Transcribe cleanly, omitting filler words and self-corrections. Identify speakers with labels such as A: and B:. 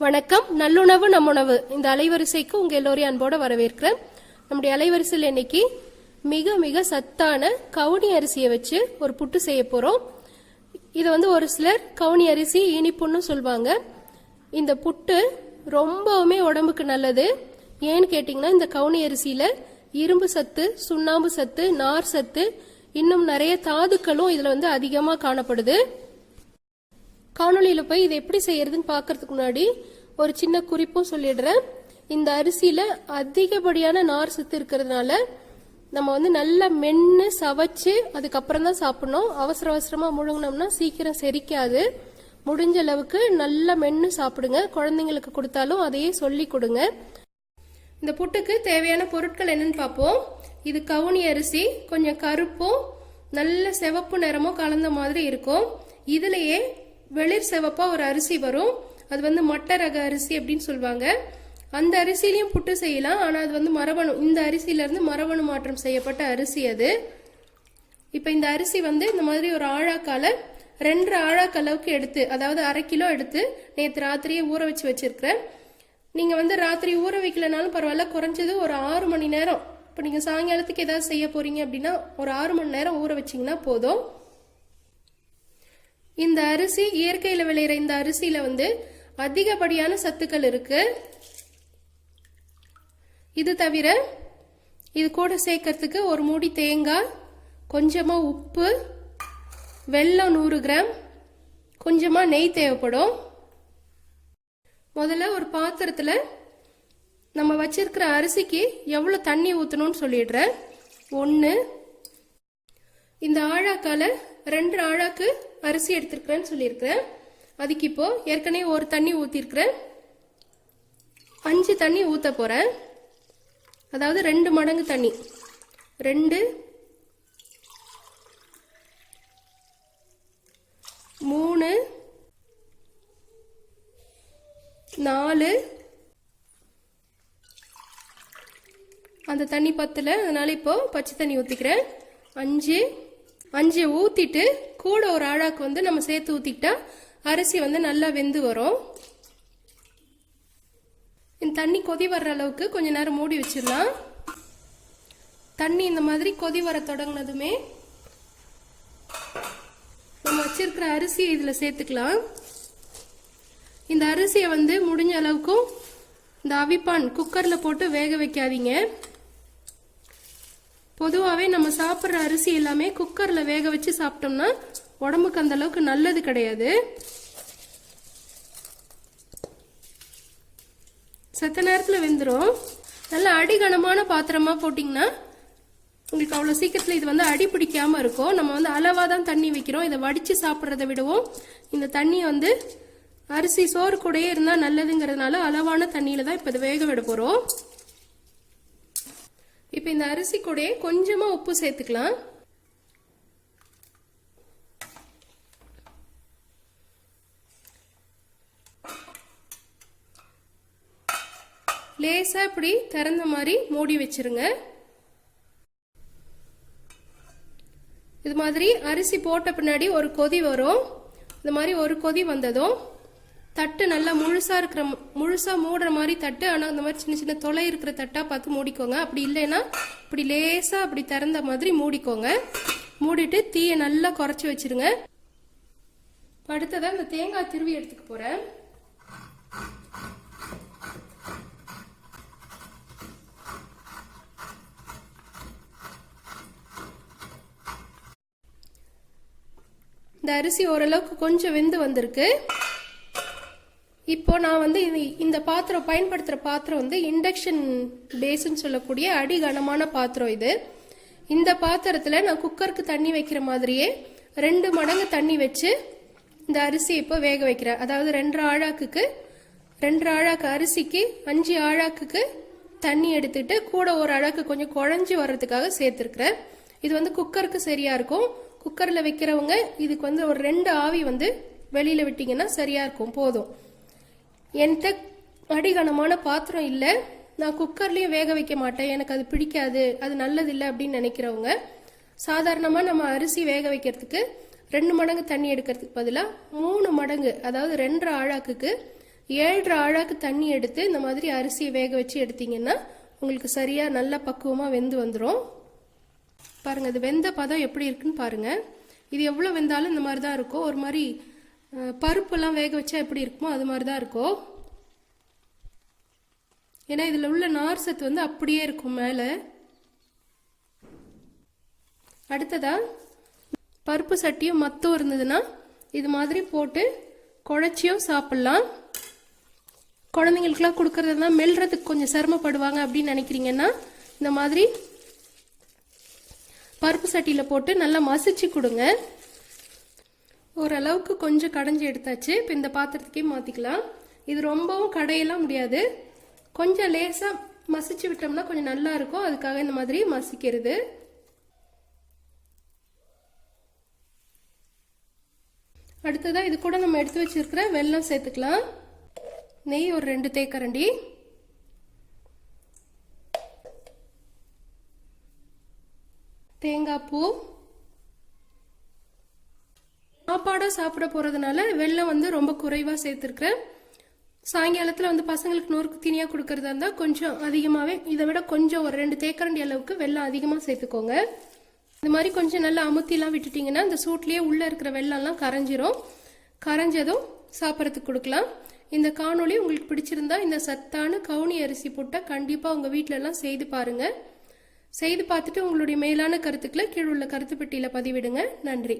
A: வணக்கம். நல்லுணவு நம்முணவு இந்த அலைவரிசைக்கு உங்க எல்லோரையும் அன்போட வரவேற்கிறேன். நம்முடைய அலைவரிசையில் இன்னைக்கு மிக மிக சத்தான கவுனி அரிசியை வச்சு ஒரு புட்டு செய்ய போறோம். இதை ஒரு சிலர் கவுனி அரிசி இனிப்புன்னு சொல்வாங்க. இந்த புட்டு ரொம்பவுமே உடம்புக்கு நல்லது. ஏன்னு கேட்டீங்கன்னா, இந்த கவுனி அரிசியில இரும்பு சத்து, சுண்ணாம்பு சத்து, நார் சத்து, இன்னும் நிறைய தாதுக்களும் இதுல அதிகமா காணப்படுது. காணொலியில போய் இதை எப்படி செய்யறதுன்னு பாக்கிறதுக்கு முன்னாடி ஒரு சின்ன குறிப்பும் சொல்லிடுறேன். இந்த அரிசியில அதிகப்படியான நார் சத்து இருக்கிறதுனால நம்ம நல்லா மென்னு சவைச்சு அதுக்கப்புறம் தான் சாப்பிடணும். அவசர அவசரமா முழுங்கினோம்னா சீக்கிரம் செரிக்காது. முடிஞ்ச அளவுக்கு நல்லா மென்னு சாப்பிடுங்க. குழந்தைங்களுக்கு கொடுத்தாலும் அதையே சொல்லி கொடுங்க. இந்த புட்டுக்கு தேவையான பொருட்கள் என்னன்னு பார்ப்போம். இது கவுனி அரிசி, கொஞ்சம் கருப்பும் நல்ல சிவப்பு நிறமும் கலந்த மாதிரி இருக்கும். இதுலயே வெளிர் சிவப்பா ஒரு அரிசி வரும். அது மட்ட ரக அரிசி அப்படின்னு சொல்லுவாங்க. அந்த அரிசியிலையும் புட்டு செய்யலாம். ஆனா அது மரபணு, இந்த அரிசியில இருந்து மரபணு மாற்றம் செய்யப்பட்ட அரிசி அது. இப்ப இந்த அரிசி இந்த மாதிரி ஒரு ஆழாக்கால 2 ஆழாக்கு அளவுக்கு எடுத்து, அதாவது 1/2 கிலோ எடுத்து நேற்று ராத்திரியே ஊற வச்சு வச்சிருக்கிறேன். நீங்க ராத்திரி ஊற வைக்கலனாலும் பரவாயில்ல, குறைஞ்சது ஒரு 6 மணி நேரம். இப்ப நீங்க சாயங்காலத்துக்கு ஏதாவது செய்ய போறீங்க அப்படின்னா ஒரு 6 மணி நேரம் ஊற வச்சீங்கன்னா போதும். இந்த அரிசி இயற்கையில விளையிற இந்த அரிசியில அதிகப்படியான சத்துக்கள் இருக்கு. இது தவிர இது கூட சேர்க்கறதுக்கு ஒரு மூடி தேங்காய், கொஞ்சமா உப்பு, வெல்லம் 100 கிராம், கொஞ்சமா நெய் தேவைப்படும். முதல்ல ஒரு பாத்திரத்துல நம்ம வச்சிருக்கிற அரிசிக்கு எவ்வளவு தண்ணி ஊத்தணும்னு சொல்லிடுறேன். 1, இந்த ஆழாக்கால 2 ஆழாக்கு அரிசி எடுத்திருக்கிறேன்னு சொல்லியிருக்கிறேன். அதுக்கு இப்போ ஏற்கனவே ஒரு தண்ணி ஊத்திருக்கிறேன். 5 தண்ணி ஊத்த போறேன். அதாவது 2 மடங்கு தண்ணி. 2, 3, 4. அந்த தண்ணி பத்தல, அதனால இப்போ பச்சை தண்ணி ஊத்திக்கிறேன். 5 ஊத்திட்டு கூட ஒரு ஆழாக்கு நம்ம சேர்த்து ஊத்திக்கிட்டா அரிசி நல்லா வெந்து வரும். இந்த தண்ணி கொதி வர்ற அளவுக்கு கொஞ்ச நேரம் மூடி வச்சிடலாம். தண்ணி இந்த மாதிரி கொதி வர தொடங்கினதுமே நம்ம வச்சிருக்கிற அரிசியை இதுல சேர்த்துக்கலாம். இந்த அரிசியை முடிஞ்ச அளவுக்கும் இந்த அவிப்பான் குக்கர்ல போட்டு வேக வைக்காதீங்க. பொதுவாகவே நம்ம சாப்பிட்ற அரிசி எல்லாமே குக்கர்ல வேக வச்சு சாப்பிட்டோம்னா உடம்புக்கு அந்த அளவுக்கு நல்லது கிடையாது. செத்த நேரத்துல வெந்துடும். நல்ல அடிகனமான பாத்திரமா போட்டீங்கன்னா உங்களுக்கு அவ்வளவு சீக்கிரத்துல இது அடி பிடிக்காம இருக்கும். நம்ம அளவா தான் தண்ணி வைக்கிறோம். இதை வடிச்சு சாப்பிட்றத விடவும் இந்த தண்ணி அரிசி சோறு கூடயே இருந்தா நல்லதுங்கிறதுனால அளவான தண்ணியில தான் இப்ப இதை வேக விட போறோம். இப்ப இந்த அரிசி கூட கொஞ்சமா உப்பு சேர்த்துக்கலாம். லேசா இப்படி திறந்த மாதிரி மூடி வச்சிருங்க. இது மாதிரி அரிசி போட்ட பின்னாடி ஒரு கொதி வரும். இந்த மாதிரி ஒரு கொதி வந்ததும் தட்டு நல்லா முழுசா மூடுற மாதிரி தட்டு. ஆனா அந்த மாதிரி சின்ன சின்ன தொலை இருக்கிற தட்டா பார்த்து மூடிக்கோங்க. அப்படி இல்லைன்னா இப்படி லேசா அப்படி திறந்த மாதிரி மூடிக்கோங்க. மூடிட்டு தீயை நல்லா குறைச்சி வச்சிருங்க. அடுத்ததான் இந்த தேங்காய் திருவி எடுத்துக்க போறேன். இந்த அரிசி ஓரளவுக்கு கொஞ்சம் வெந்து வந்திருக்கு. இப்போ நான் இந்த பாத்திரம் பயன்படுத்துற பாத்திரம் இண்டக்ஷன் பேஸ்ன்னு சொல்லக்கூடிய அடிகனமான பாத்திரம் இது. இந்த பாத்திரத்துல நான் குக்கருக்கு தண்ணி வைக்கிற மாதிரியே 2 மடங்கு தண்ணி வச்சு இந்த அரிசி இப்போ வேக வைக்கிறேன். அதாவது 2 ஆழாக்கு அரிசிக்கு 5 ஆழாக்கு தண்ணி எடுத்துட்டு கூட ஒரு ஆழாக்கு கொஞ்சம் குழஞ்சி வர்றதுக்காக சேர்த்திருக்கிறேன். இது குக்கருக்கு சரியா இருக்கும். குக்கர்ல வைக்கிறவங்க இதுக்கு ஒரு 2 ஆவி வெளியில விட்டீங்கன்னா சரியா இருக்கும், போதும். என்கிட்ட அடிகனமான பாத்திரம் இல்லை, நான் குக்கர்லயும் வேக வைக்க மாட்டேன், எனக்கு அது பிடிக்காது, அது நல்லது இல்லை அப்படின்னு நினைக்கிறவங்க சாதாரணமா நம்ம அரிசி வேக வைக்கிறதுக்கு 2 மடங்கு தண்ணி எடுக்கிறதுக்கு பதிலாக 3 மடங்கு, அதாவது 2 ஆழாக்குக்கு 7 ஆழாக்கு தண்ணி எடுத்து இந்த மாதிரி அரிசியை வேக வச்சு எடுத்தீங்கன்னா உங்களுக்கு சரியா நல்ல பக்குவமா வெந்து வந்துடும். பாருங்க இது வெந்த பதம் எப்படி இருக்குன்னு பாருங்க. இது எவ்வளவு வெந்தாலும் இந்த மாதிரி தான் இருக்கும். ஒரு மாதிரி பருப்பெல்லாம் வேக வச்சா எப்படி இருக்குமோ அது மாதிரி தான் இருக்கும். ஏன்னா இதுல உள்ள நார் சத்து வந்து அப்படியே இருக்கும் மேல. அடுத்ததா பருப்பு சட்டியும் மத்தும் இருந்ததுன்னா இது மாதிரி போட்டு குழச்சியும் சாப்பிடலாம். குழந்தைங்களுக்குலாம் கொடுக்கறதுனா மெல்றதுக்கு கொஞ்சம் சிரமப்படுவாங்க அப்படின்னு நினைக்கிறீங்கன்னா இந்த மாதிரி பருப்பு சட்டியில போட்டு நல்லா மசிச்சு கொடுங்க. ஓரளவுக்கு கொஞ்சம் கடைஞ்சி எடுத்தாச்சு. இப்போ இந்த பாத்திரத்துக்கே மாத்திக்கலாம். இது ரொம்பவும் கடையெல்லாம் முடியாது, கொஞ்சம் லேசா மசிச்சு விட்டோம்னா கொஞ்சம் நல்லா இருக்கும். அதுக்காக இந்த மாதிரி மசிக்கிறது. அடுத்ததா இது கூட நம்ம எடுத்து வச்சிருக்கிற வெல்லம் சேர்த்துக்கலாம். நெய் ஒரு 2 தேக்கரண்டி, தேங்காய் பூ. சாப்பாடா சாப்பிட போறதுனால வெல்லம் வந்து ரொம்ப குறைவா சேர்த்திருக்கிறேன். சாயங்காலத்துல வந்து பசங்களுக்கு நொறுக்கு தீனியா கொடுக்கறதா இருந்தா கொஞ்சம் அதிகமாவே, இதை விட கொஞ்சம் ஒரு 2 தேக்கரண்டி அளவுக்கு வெல்லம் அதிகமா சேர்த்துக்கோங்க. இந்த மாதிரி கொஞ்சம் நல்லா அமுத்திலாம் விட்டுட்டீங்கன்னா இந்த சூட்லயே உள்ள இருக்கிற வெல்லம்லாம் கரைஞ்சிரும். கரைஞ்சதும் சாப்பிட்றதுக்கு கொடுக்கலாம். இந்த காணொளி உங்களுக்கு பிடிச்சிருந்தா இந்த சத்தான கவுனி அரிசி புட்டை கண்டிப்பா உங்க வீட்ல எல்லாம் செய்து பாருங்க. செய்து பார்த்துட்டு உங்களுடைய மேலான கருத்துக்களை கீழே உள்ள கருத்து பெட்டியில பதிவிடுங்க. நன்றி.